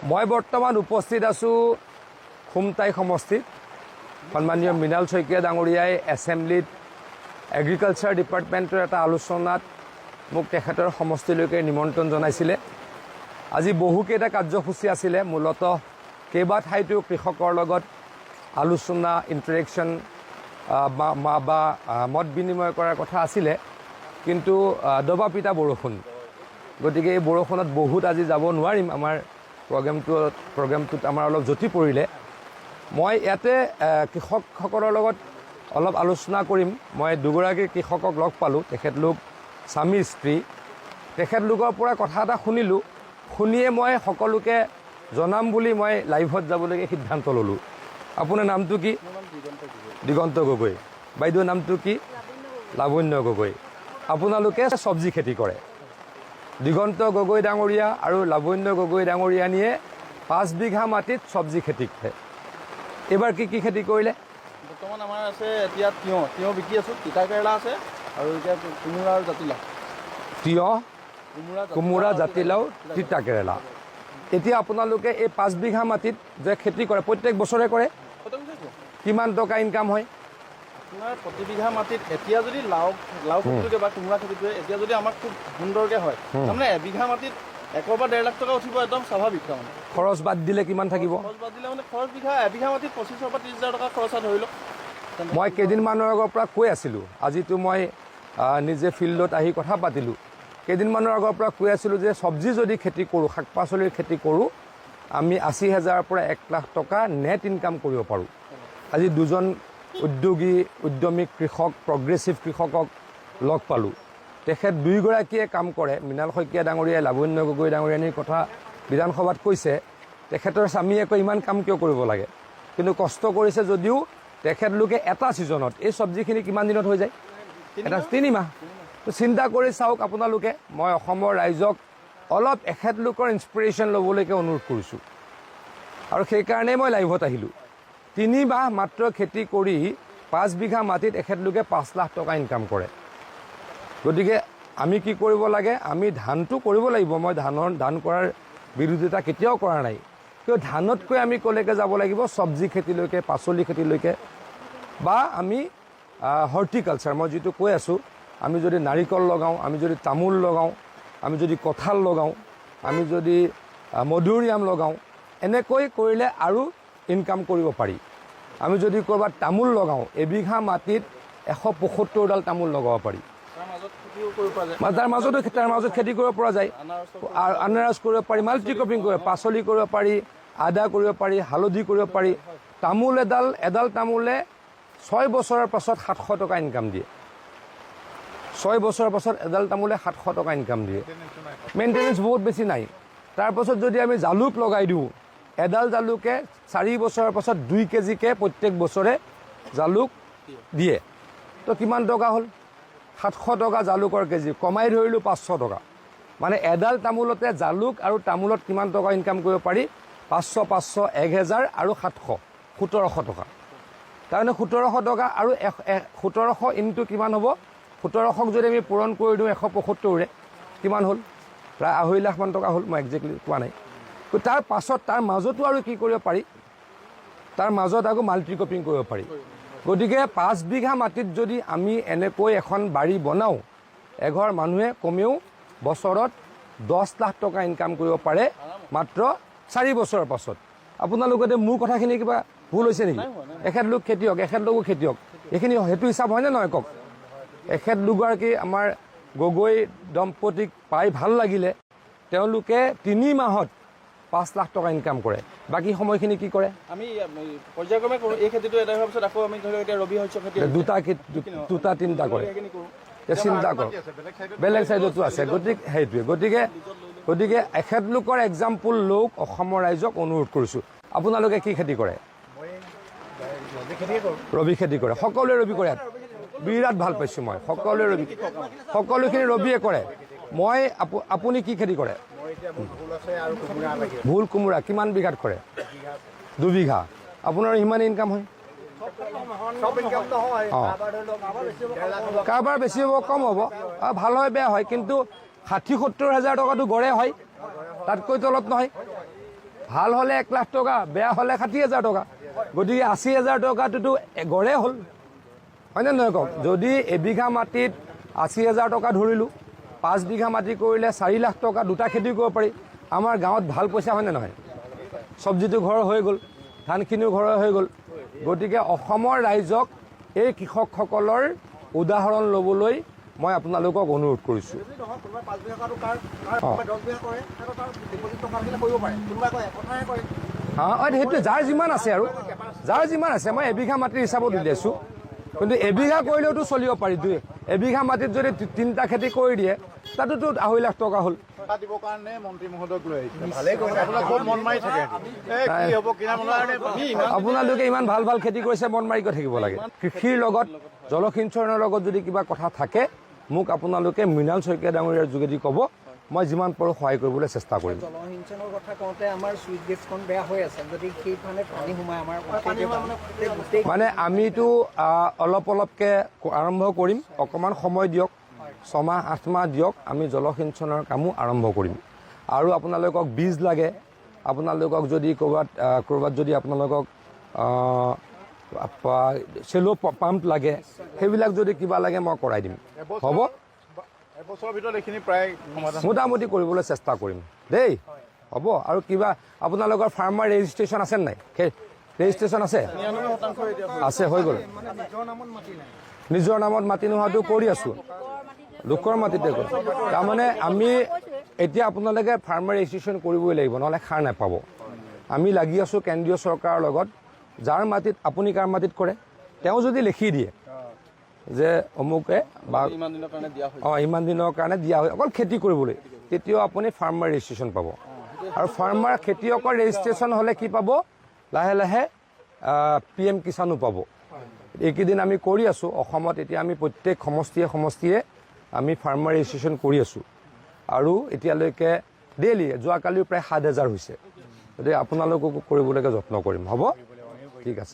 মই বৰ্তমান উপস্থিত আছোঁ খুমটাই সমষ্টিত। সন্মানীয় মৃণাল শইকীয়া ডাঙৰীয়াই এছেম্বলিত এগ্ৰিকালচাৰ ডিপাৰ্টমেণ্টৰ এটা আলোচনাত মোক তেখেতৰ সমষ্টিলৈকে নিমন্ত্ৰণ জনাইছিলে। আজি বহুকেইটা কাৰ্যসূচী আছিলে। মূলতঃ কেইবাঠাইতো কৃষকৰ লগত আলোচনা ইণ্টাৰেকশ্যন বা মত বিনিময় কৰাৰ কথা আছিলে, কিন্তু দবা পিটা বৰষুণ, গতিকে এই বৰষুণত বহুত আজি যাব নোৱাৰিম। আমাৰ প্ৰগ্ৰেমটোত আমাৰ অলপ জটি পৰিলে। মই ইয়াতে কৃষকসকলৰ লগত অলপ আলোচনা কৰিম। মই দুগৰাকী কৃষকক লগ পালোঁ, তেখেতলোক স্বামী স্ত্ৰী। তেখেতলোকৰ পৰা কথা এটা শুনিলোঁ, শুনিয়ে মই সকলোকে জনাম বুলি মই লাইভত যাবলৈকে সিদ্ধান্ত ল'লোঁ। আপোনাৰ নামটো কি? দিগন্ত গগৈ। বাইদেউৰ নামটো কি? লাৱণ্য গগৈ। আপোনালোকে চব্জি খেতি কৰে। দিগন্ত গগৈ ডাঙৰীয়া আৰু লাৱণ্য গগৈ ডাঙৰীয়ানীয়ে 5 বিঘা মাটিত চব্জি খেতি কৰে। এইবাৰ কি কি খেতি কৰিলে? বৰ্তমান আমাৰ আছে এতিয়া তিয়ঁহ বিকি আছোঁ, তিতা কেৰেলা আছে আৰু এতিয়া কোমোৰা আৰু জাতিলাও। তিয়ঁহ, কোমোৰা, জাতিলাও, তিতা কেৰেলা। এতিয়া আপোনালোকে এই 5 বিঘা মাটিত যে খেতি কৰে, প্ৰত্যেক বছৰে কৰে, কিমান টকা ইনকাম হয়? আপোনাৰ প্ৰতি বিঘা মাটিত এতিয়া যদি লাও খেতিটোকে বা কোমোৰা খেতিটোৱে এতিয়া যদি আমাক খুব সুন্দৰকৈ হয়, তাৰমানে এবিঘা মাটিত 1 বা 1.5 লাখ টকা উঠিব, একদম স্বাভাৱিক। তাৰমানে খৰচ বাদ দিলে কিমান থাকিব? খৰচ বাদ দিলে মানে এবিঘা মাটিত 25,000 পৰা 30,000 টকা খৰচা ধৰি লওক। মই কেইদিনমানৰ আগৰ পৰা কৈ আছিলোঁ, আজিতো মই নিজে ফিল্ডত আহি কথা পাতিলোঁ। কেইদিনমানৰ আগৰ পৰা কৈ আছিলোঁ যে চব্জি যদি খেতি কৰোঁ, শাক পাচলিৰ খেতি কৰোঁ, আমি 80,000 পৰা 1 লাখ টকা নেট ইনকাম কৰিব পাৰোঁ। আজি দুজন উদ্যমী কৃষক, প্ৰগ্ৰেছিভ কৃষকক লগ পালোঁ। তেখেত দুয়োগৰাকীয়ে কাম কৰে। মৃণাল শইকীয়া ডাঙৰীয়াই লাৱণ্য গগৈ ডাঙৰীয়ানীৰ কথা বিধানসভাত কৈছে, তেখেতৰ স্বামীয়ে কয় ইমান কাম কিয় কৰিব লাগে, কিন্তু কষ্ট কৰিছে যদিও তেখেতলোকে এটা ছিজনত এই চব্জিখিনি কিমান দিনত হৈ যায়? 3 মাহ। তো চিন্তা কৰি চাওক আপোনালোকে। মই অসমৰ ৰাইজক অলপ এখেতলোকৰ ইনস্পিৰেশ্যন ল'বলৈকে অনুৰোধ কৰিছোঁ, আৰু সেইকাৰণেই মই লাইভত আহিলোঁ। 3 মাহ মাত্ৰ খেতি কৰি 5 বিঘা মাটিত এখেতলোকে 5 লাখ টকা ইনকাম কৰে। গতিকে আমি কি কৰিব লাগে? আমি ধানটো কৰিব লাগিব। মই ধান কৰাৰ বিৰোধিতা কেতিয়াও কৰা নাই, কিন্তু ধানতকৈ আমি ক'লৈকে যাব লাগিব? চব্জি খেতিলৈকে, পাচলি খেতিলৈকে, বা আমি হৰ্টিকালচাৰ, মই যিটো কৈ আছোঁ, আমি যদি নাৰিকল লগাওঁ, আমি যদি তামোল লগাওঁ, আমি যদি কঁঠাল লগাওঁ, আমি যদি মধুৰিআম লগাওঁ, এনেকৈ কৰিলে আৰু ইনকাম কৰিব পাৰি। আমি যদি ক'ৰবাত তামোল লগাওঁ, এবিঘা মাটিত 175ডাল তামোল লগাব পাৰি। তাৰ মাজত খেতি কৰিব পৰা যায়। আনাৰস কৰিব পাৰি, মাল্টি ক্ৰপিং কৰিব, পাচলি কৰিব পাৰি, আদা কৰিব পাৰি, হালধি কৰিব পাৰি। তামোল এডাল তামোলে 6 বছৰৰ পাছত 700 টকা ইনকাম দিয়ে। 6 বছৰৰ পাছত এডাল তামোলে 700 টকা ইনকাম দিয়ে। মেইনটেনেঞ্চ বহুত বেছি নাই। তাৰপাছত যদি আমি জালুক লগাই দিওঁ, এডাল জালুকে 4 বছৰৰ পাছত 2 কেজিকে প্ৰত্যেক বছৰে জালুক দিয়ে। তো কিমান টকা হ'ল? 700 টকা জালুকৰ কেজি, কমাই ধৰিলোঁ 500 টকা। মানে এডাল তামোলতে জালুক আৰু তামোলত কিমান টকা ইনকাম কৰিব পাৰি? 500, 1000 আৰু 700, 1700 টকা। তাৰমানে 1700 টকা আৰু 1700 ইনটু কিমান হ'ব? 1700ক যদি আমি পূৰণ কৰি দিওঁ 175ৰে, কিমান হ'ল? প্ৰায় 2.5 লাখমান টকা হ'ল। মই একজেক্টলি কোৱা নাই। তাৰ পাছত তাৰ মাজতো আৰু কি কৰিব পাৰি? তাৰ মাজত আকৌ মাল্টি ক্ৰপিং কৰিব পাৰি। গতিকে 5 বিঘা মাটিত যদি আমি এনেকৈ এখন বাৰী বনাওঁ, এঘৰ মানুহে কমেও বছৰত 10 লাখ টকা ইনকাম কৰিব পাৰে মাত্ৰ 4 বছৰৰ পাছত। আপোনালোকে মোৰ কথাখিনি কিবা ভুল হৈছে নেকি? এখেতলোক খেতিয়ক, এখেতলোকো খেতিয়ক, এইখিনি সেইটো হিচাপ হয়নে নহয় কওক? এখেত দুগৰাকী আমাৰ গগৈ দম্পতীক পাই ভাল লাগিলে। তেওঁলোকে 3 মাহত 5 লাখ টকা ইনকাম কৰে। বাকী সময়খিনি কি কৰে? আমি পৰ্যায়ক্ৰমে কৰোঁ। এই খেতিটো এটা হোৱাৰ পিছত আকৌ আমি ধৰি লওক এতিয়া ৰবি শস্য খেতি দুটা তিনিটা কৰে। চিন্তা কৰক, বেলেগ চাইডতো আছে। গতিকে এখেতলোকৰ এক্সাম্পল লওক, অসমৰ ৰাইজক অনুৰোধ কৰিছোঁ। আপোনালোকে কি খেতি কৰে? ৰবি খেতি কৰে। সকলোৱে ৰবি কৰে। বিৰাট ভাল পাইছোঁ মই। সকলোখিনি ৰবিয়ে কৰে। আপুনি কি খেতি কৰে? ভোল, কোমোৰা। কিমান বিঘাত কৰে? 2 বিঘা। আপোনাৰ সিমান ইনকাম হয়? কাৰোবাৰ বেছি হ'ব, কম হ'ব, ভাল হয় বেয়া হয়, কিন্তু 60-70 হাজাৰ টকাটো গড়ে হয়, তাতকৈ তলত নহয়। ভাল হ'লে 1 লাখ টকা, বেয়া হ'লে 60,000 টকা। গতিকে 80,000 টকাটোতো গড়ে হ'ল, হয়নে নহয় কওক? যদি এবিঘা মাটিত 80,000 টকা ধৰিলোঁ, 5 বিঘা মাটি কৰিলে 4 লাখ টকা, 2টা খেতি কৰিব পাৰি। আমাৰ গাঁৱত ভাল পইচা হয়নে নহয়? চব্জিটো ঘৰৰ হৈ গ'ল, ধানখিনিও ঘৰৰ হৈ গ'ল। গতিকে অসমৰ ৰাইজক এই কৃষকসকলৰ উদাহৰণ ল'বলৈ মই আপোনালোকক অনুৰোধ কৰিছোঁ। সেইটোৱে যাৰ যিমান আছে আৰু যাৰ যিমান আছে, মই এবিঘা মাটিৰ হিচাপত উলিয়াইছোঁ। কিন্তু এবিঘা কৰিলেওতো চলিব পাৰি। এবিঘা মাটিত যদি 3টা খেতি কৰি দিয়ে, তাতোতো 2.5 লাখ টকা হ'ল। আপোনালোকে ইমান ভাল ভাল খেতি কৰিছে, মন মাৰি গৈ থাকিব লাগে। কৃষিৰ লগত জলসিঞ্চনৰ লগত যদি কিবা কথা থাকে, মোক আপোনালোকে মৃণাল শইকীয়া ডাঙৰীয়াৰ যোগেদি ক'ব, মই যিমান পাৰোঁ সহায় কৰিবলৈ চেষ্টা কৰিম। জলসিঞ্চনৰ কথা কওঁতে আমাৰ চুইচ গেটখন বেয়া হৈ আছে, যদি সেইফালে পানী সোমাই আমাৰ মানে আমিতো অলপ অলপকৈ আৰম্ভ কৰিম। অকণমান সময় দিয়ক, 6 মাহ 8 মাহ দিয়ক, আমি জলসিঞ্চনৰ কামো আৰম্ভ কৰিম। আৰু আপোনালোকক বীজ লাগে, আপোনালোকক যদি ক'ৰবাত যদি আপোনালোকক চেল' পাম্প লাগে, সেইবিলাক যদি কিবা লাগে মই কৰাই দিম। হ'ব, এবছৰৰ ভিতৰত এইখিনি প্ৰায় মোটামুটি কৰিবলৈ চেষ্টা কৰিম দেই। হ'ব। আৰু কিবা আপোনালোকৰ ফাৰ্মাৰ ৰেজিষ্ট্ৰেশ্যন আছে নাই? ৰেজিষ্ট্ৰেশ্যন আছে? আছে, হৈ গ'ল। নিজৰ নামত মাটি নোহোৱাটো কৰি আছোঁ, লোকৰ মাটিতে গ'ল। তাৰমানে আমি এতিয়া আপোনালোকে ফাৰ্মাৰ ৰেজিষ্ট্ৰেশ্যন কৰিবই লাগিব, নহ'লে সাৰ নাপাব। আমি লাগি আছোঁ কেন্দ্ৰীয় চৰকাৰৰ লগত। যাৰ মাটিত, আপুনি কাৰ মাটিত কৰে, তেওঁ যদি লিখি দিয়ে যে অমুকে বা ইমান দিনৰ কাৰণে দিয়া হয় অকল খেতি কৰিবলৈ, তেতিয়াও আপুনি ফাৰ্মাৰ ৰেজিষ্ট্ৰেশ্যন পাব। আৰু ফাৰ্মাৰ খেতিয়কৰ ৰেজিষ্ট্ৰেশ্যন হ'লে কি পাব? লাহে লাহে PM কিষাণো পাব। এইকেইদিন আমি কৰি আছোঁ অসমত। এতিয়া আমি প্ৰত্যেক সমষ্টিয়ে আমি ফাৰ্মাৰ ৰেজিষ্ট্ৰেশ্যন কৰি আছোঁ। আৰু এতিয়ালৈকে ডেইলি, যোৱাকালিও প্ৰায় 7,000 হৈছে। গতিকে আপোনালোককো কৰিবলৈকে যত্ন কৰিম। হ'ব, ঠিক আছে।